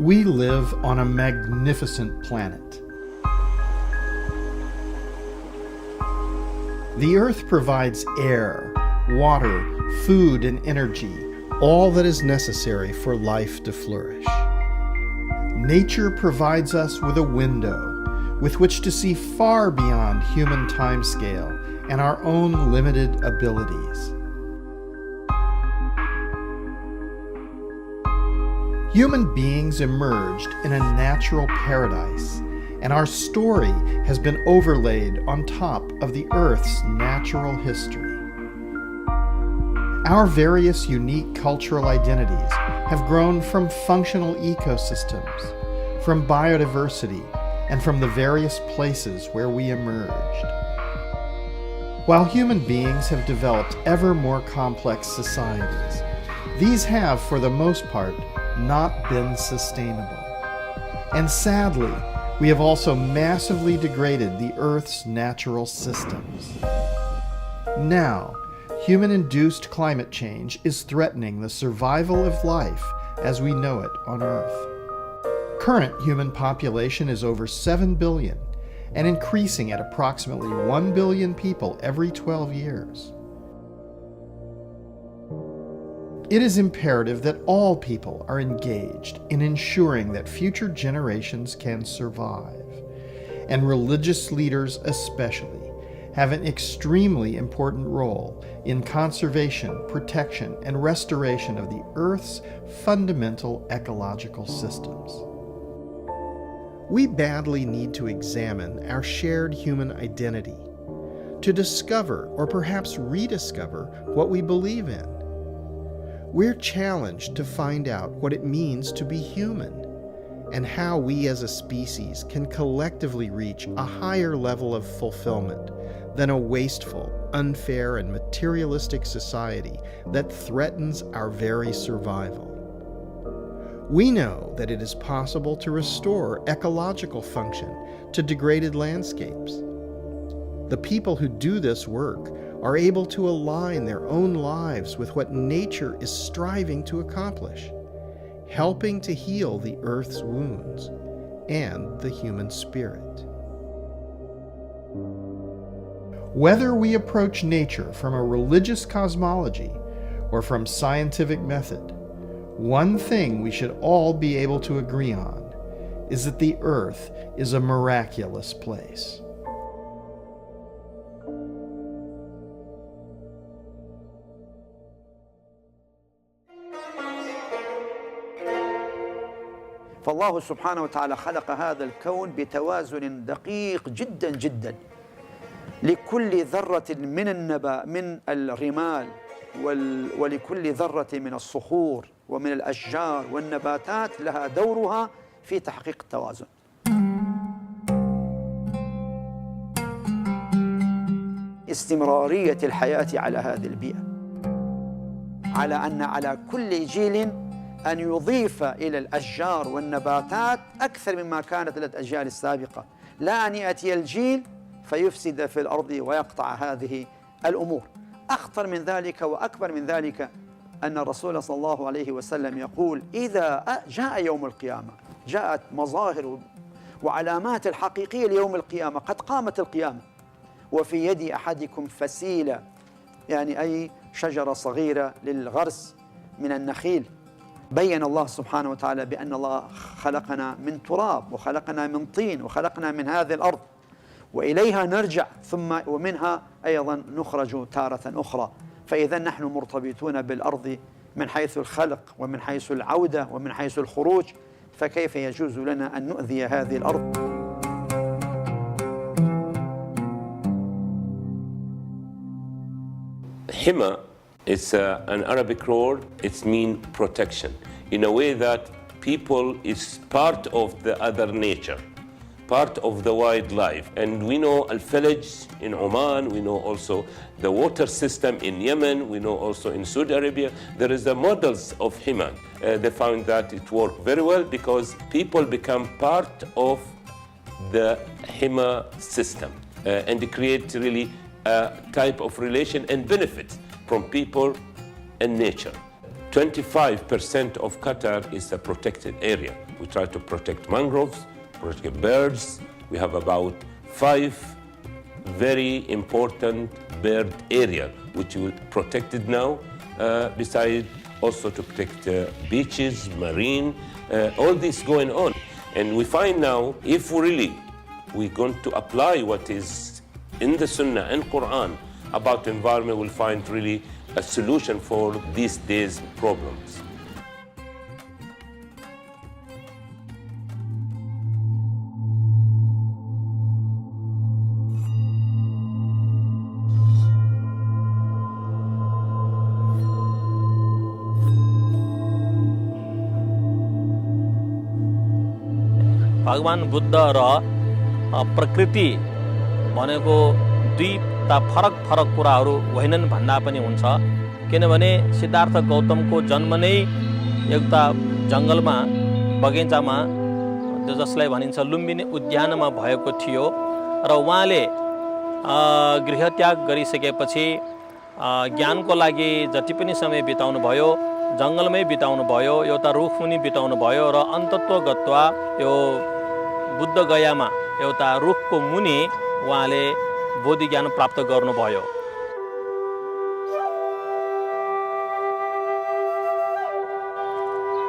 We live on a magnificent planet. The Earth provides air, water, food, and energy, all that is necessary for life to flourish. Nature provides us with a window with which to see far beyond human timescale and our own limited abilities. Human beings emerged in a natural paradise, and our story has been overlaid on top of the Earth's natural history. Our various unique cultural identities have grown from functional ecosystems, from biodiversity, and from the various places where we emerged. While human beings have developed ever more complex societies, these have, for the most part, not been sustainable. And sadly, we have also massively degraded the Earth's natural systems. Now, human-induced climate change is threatening the survival of life as we know it on Earth. Current human population is over 7 billion and increasing at approximately 1 billion people every 12 years. It is imperative that all people are engaged in ensuring that future generations can survive, and religious leaders especially have an extremely important role in conservation, protection, and restoration of the Earth's fundamental ecological systems. We badly need to examine our shared human identity, to discover or perhaps rediscover what we believe in. We're challenged to find out what it means to be human and how we as a species can collectively reach a higher level of fulfillment than a wasteful, unfair, and materialistic society that threatens our very survival. We know that it is possible to restore ecological function to degraded landscapes. The people who do this work are able to align their own lives with what nature is striving to accomplish, helping to heal the Earth's wounds and the human spirit. Whether we approach nature from a religious cosmology or from scientific method, one thing we should all be able to agree on is that the Earth is a miraculous place. فالله سبحانه وتعالى خلق هذا الكون بتوازن دقيق جدا جدا. لكل ذرة من الرمال ولكل ذرة من الصخور ومن الأشجار والنباتات لها دورها في تحقيق التوازن. استمرارية الحياة على هذه البيئة، على أن على كل جيل أن يضيف إلى الأشجار والنباتات أكثر مما كانت للأجيال السابقة، لا أن يأتي الجيل فيفسد في الأرض ويقطع هذه الأمور. أخطر من ذلك وأكبر من ذلك أن الرسول صلى الله عليه وسلم يقول: إذا جاء يوم القيامة، جاءت مظاهر وعلامات الحقيقية ليوم القيامة، قد قامت القيامة، وفي يد أحدكم فسيلة، يعني أي شجرة صغيرة للغرس من النخيل. بين الله سبحانه وتعالى بأن الله خلقنا من تراب وخلقنا من طين وخلقنا من هذه الأرض، وإليها نرجع ثم ومنها أيضا نخرج تارة أخرى. فإذا نحن مرتبطون بالأرض من حيث الخلق ومن حيث العودة ومن حيث الخروج، فكيف يجوز لنا أن نؤذي هذه الأرض؟ Hima is an Arabic word. It means protection, in a way that people is part of the other nature, part of the wildlife. And we know al-Falaj in Oman, we know also the water system in Yemen, we know also in Saudi Arabia. There is the models of Hima. They found that it worked very well because people become part of the Hima system and create really a type of relation and benefit from people and nature. 25% of Qatar is a protected area. We try to protect mangroves, protect birds. We have about 5 very important bird areas which we protected now, besides also to protect beaches, marine, all this going on. And we find now, if we're going to apply what is in the Sunnah and Quran about environment, we'll find really a solution for these days' problems. भगवान बुद्ध र प्रकृति भनेको दुई फरक फरक कुराहरू होइनन् भन्दा पनि हुन्छ, किनभने सिद्धार्थ गौतमको जन्म नै एउटा जङ्गलमा बगैँचामा जसलाई भनिन्छ लुम्बिनी उद्यानमा भएको थियो र उहाँले गृहत्याग गरिसकेपछि ज्ञानको लागि जति पनि समय बिताउनु भयो जङ्गलमै बिताउनु भयो, एउटा रुखमुनि बिताउनु भयो र अन्तत्वगत्वा यो बुद्ध गयामा एउटा रुखको मुनि उहाँले बोधि ज्ञान प्राप्त गर्नुभयो।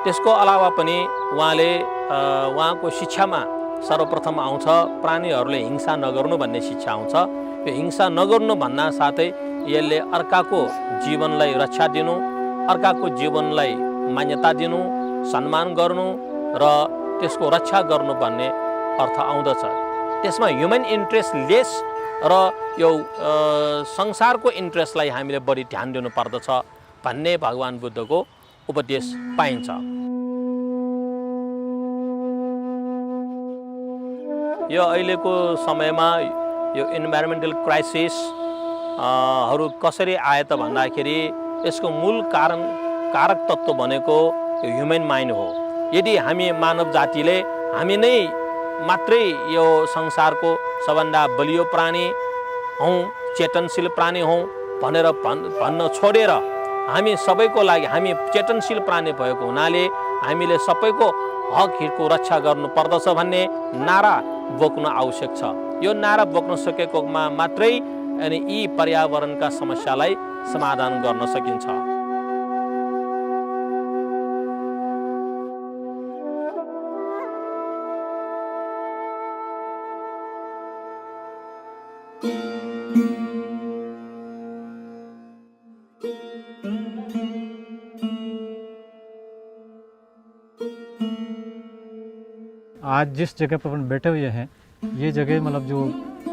त्यसको अलावा पनि उहाँले उहाँको शिक्षामा सर्वप्रथम आउँछ प्राणीहरूले हिंसा नगर्नु भन्ने शिक्षा आउँछ। यो हिंसा नगर्नु भन्ना साथै यसले अर्काको जीवनलाई रक्षा दिनु, अर्काको जीवनलाई मान्यता दिनु, सम्मान गर्नु र त्यसको रक्षा गर्नु भन्ने अर्थ आउँदछ। त्यसमा ह्युमन इन्ट्रेस्ट लेस र यो संसारको इन्ट्रेस्टलाई हामीले बढी ध्यान दिनु पर्दछ भन्ने भगवान बुद्धको उपदेश पाइन्छ। यो अहिलेको समयमा यो इन्भाइरोमेन्टल क्राइसिस हरू कसरी आए त भन्दाखेरि यसको मूल कारक तत्त्व भनेको यो ह्युमन माइन्ड हो। यदि हामी मानव जातिले हामी नै मात्रै यो संसारको सबभन्दा बलियो प्राणी हौं, चेतनशील प्राणी हौं भनेर भन्न छोडेर हामी सबैको लागि हामी चेतनशील प्राणी भएको हुनाले हामीले सबैको हक हितको रक्षा गर्नु पर्दछ भन्ने नारा बोक्न आवश्यक छ। यो नारा बोक्न सकेकोमा मात्रै अनि यी पर्यावरणका समस्यालाई समाधान गर्न सकिन्छ। आज जिस जगह पर अपन बैठे हुए हैं ये जगह मतलब जो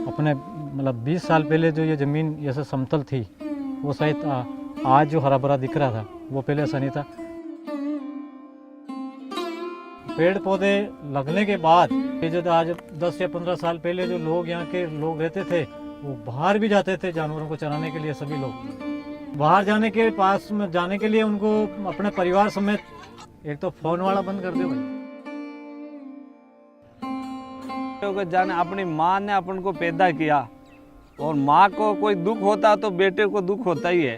अपने 20 साल पहले जो ये ज़मीन जैसे समतल थी वो शायद आज जो हरा भरा दिख रहा था वो पहले ऐसा नहीं था। पेड़ पौधे लगने के बाद ये जो आज 10 या 15 साल पहले जो लोग यहाँ के लोग रहते थे वो बाहर भी जाते थे जानवरों को चराने के लिए। सभी लोग बाहर जाने के पास में जाने के लिए उनको अपने परिवार समेत एक तो फ़ोन वाला बंद कर दे भाई। जाने अपनी माँ ने अपन को पैदा किया और माँ को कोई दुख होता तो बेटे को दुख होता ही है।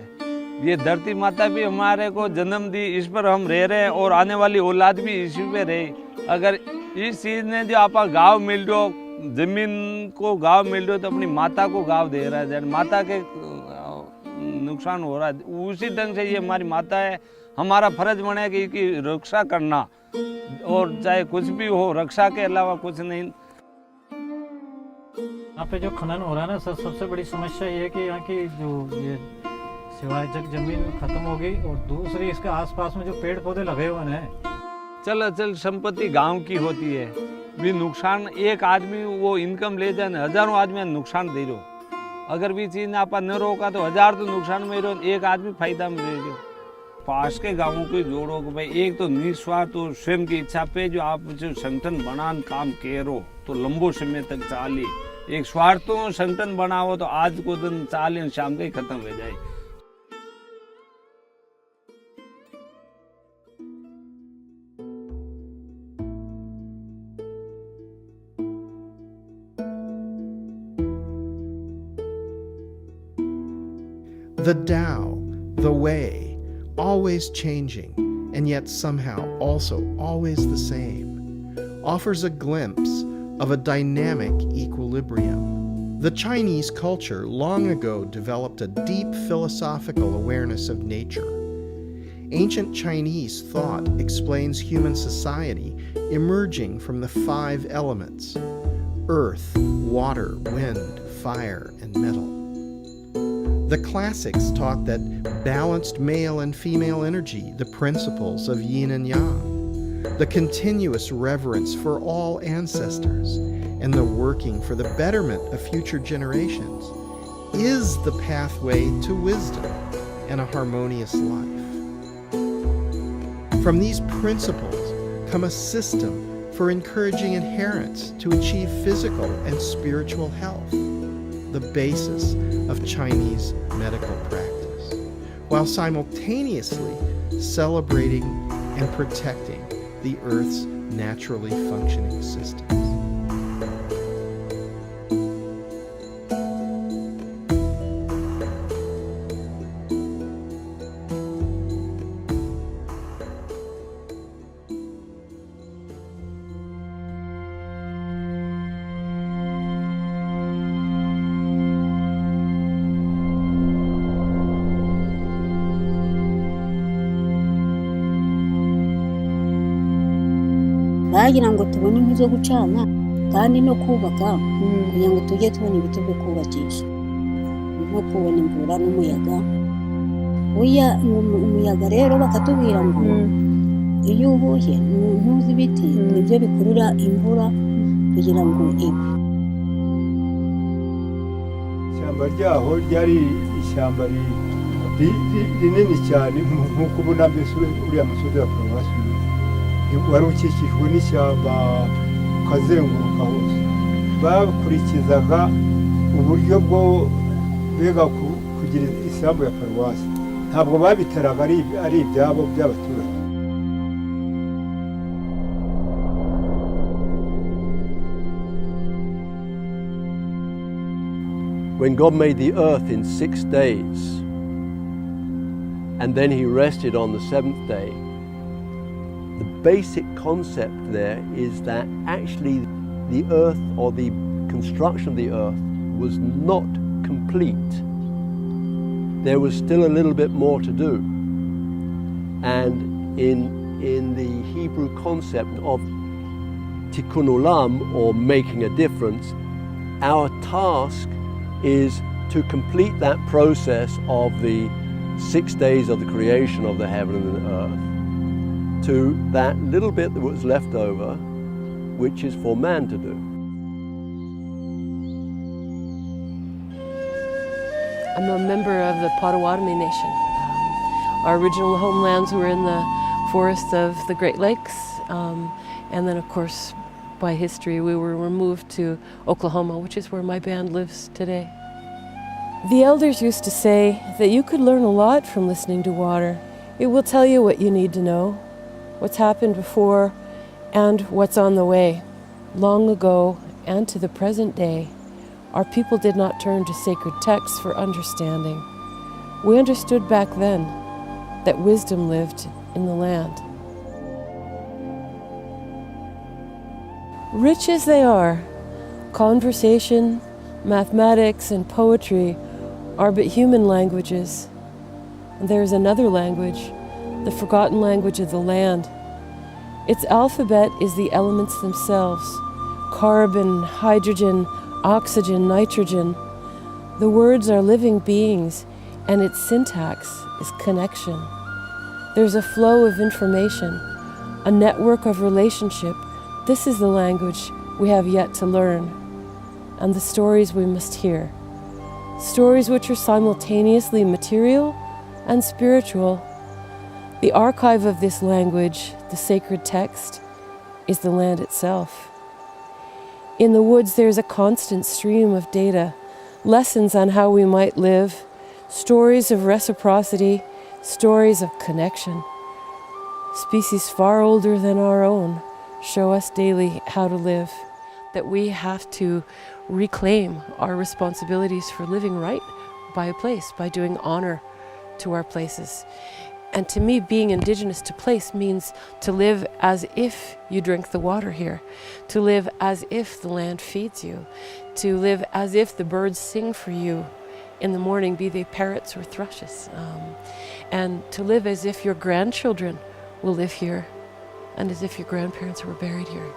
ये धरती माता भी हमारे को जन्म दी, इस पर हम रह रहे और आने वाली औलाद भी इसी पे रहे। अगर इस चीज़ ने जो आप गाँव मिल रहे हो, जमीन को गाँव मिल रहे हो तो अपनी माता को गाँव दे रहा है, माता के नुकसान हो रहा है। उसी ढंग से ये हमारी माता है, हमारा फर्ज बने कि इसकी रक्षा करना और चाहे कुछ भी हो रक्षा के अलावा कुछ नहीं। यहाँ पे जो खनन हो रहा है ना सर, सबसे बड़ी समस्या ये है कि यहाँ की जो ये सिवाय जमीन खत्म हो गई और दूसरी इसके आसपास में जो पेड़ पौधे लगे हुए हैं। चल अचल संपत्ति गांव की होती है, भी नुकसान एक आदमी वो इनकम ले जाए हजारों आदमी नुकसान दे रहे हो। अगर भी चीज आप न रोका तो हजार तो नुकसान में रहो, एक आदमी फायदा में रह गए। पास के गाँवों को जोड़ो कि भाई एक तो निस्वार्थ और स्वयं की इच्छा पे जो आप जो संगठन बनान काम करो तो लंबो समय तक चाले। एक स्वार्थों संगठन बनाओ तो आज को दिन चाले शाम के खत्म हो जाए। The Tao, the way, always changing, and yet somehow also always the same. offers a glimpse of a dynamic equilibrium. The Chinese culture long ago developed a deep philosophical awareness of nature. Ancient Chinese thought explains human society emerging from the 5 elements: earth, water, wind, fire, and metal. The classics taught that balanced male and female energy, the principles of yin and yang, the continuous reverence for all ancestors, and the working for the betterment of future generations is the pathway to wisdom and a harmonious life. From these principles come a system for encouraging adherents to achieve physical and spiritual health, the basis of Chinese medical practice, while simultaneously celebrating and protecting the Earth's naturally functioning systems. bagira ngo tubone inkwi zo gucana kandi no kubaka kugira ngo tujye tubona ibiti byo kubakisha nko kubona imvura n'umuyaga. Umuyaga rero bakatubwira ngo iyo uhuye ntuzi ibiti nibyo bikurura imvura kugira ngo igwe. Ishyamba ryaho ryari ishyamba rinini cyane nk'uko ubona mbese uriya musozi wa Paruwasi wari ukikijwe n'ishyamba ukazenguruka hose. Bakurikizaga uburyo bwo bega kugira isambu ya Paruwasi, ntabwo babiteraga ari ibyabo by'abaturage. When God made the earth in 6 days, and then he rested on the 7th day, the basic concept there is that actually the earth, or the construction of the earth, was not complete. There was still a little bit more to do. And in the Hebrew concept of tikkun olam, or making a difference, our task is to complete that process of the 6 days of the creation of the heaven and the earth to that little bit that was left over, which is for man to do. I'm a member of the Potawatomi Nation. Our original homelands were in the forests of the Great Lakes, and then of course by history we were removed to Oklahoma, which is where my band lives today. The elders used to say that you could learn a lot from listening to water. It will tell you what you need to know, what's happened before, and what's on the way. Long ago and to the present day, our people did not turn to sacred texts for understanding. We understood back then that wisdom lived in the land. Rich as they are, conversation, mathematics, and poetry are but human languages. And there is another language, the forgotten language of the land. Its alphabet is the elements themselves: carbon, hydrogen, oxygen, nitrogen. The words are living beings, and its syntax is connection. There's a flow of information, a network of relationship. This is the language we have yet to learn, and the stories we must hear. Stories which are simultaneously material and spiritual. The archive of this language, the sacred text, is the land itself. In the woods there's a constant stream of data, lessons on how we might live, stories of reciprocity, stories of connection. Species far older than our own show us daily how to live, that we have to reclaim our responsibilities for living right by a place, by doing honor to our places. And to me, being indigenous to place means to live as if you drink the water here, to live as if the land feeds you, to live as if the birds sing for you in the morning, be they parrots or thrushes, and to live as if your grandchildren will live here and as if your grandparents were buried here.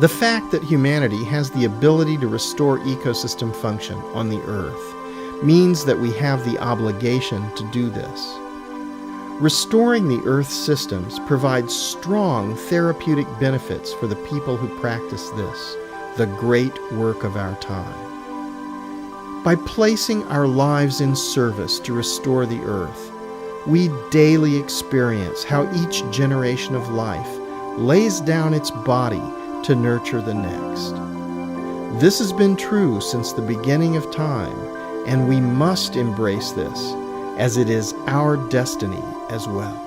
The fact that humanity has the ability to restore ecosystem function on the Earth means that we have the obligation to do this. Restoring the Earth's systems provides strong therapeutic benefits for the people who practice this, the great work of our time. By placing our lives in service to restore the Earth, we daily experience how each generation of life lays down its body to nurture the next. This has been true since the beginning of time, and we must embrace this, as it is our destiny as well.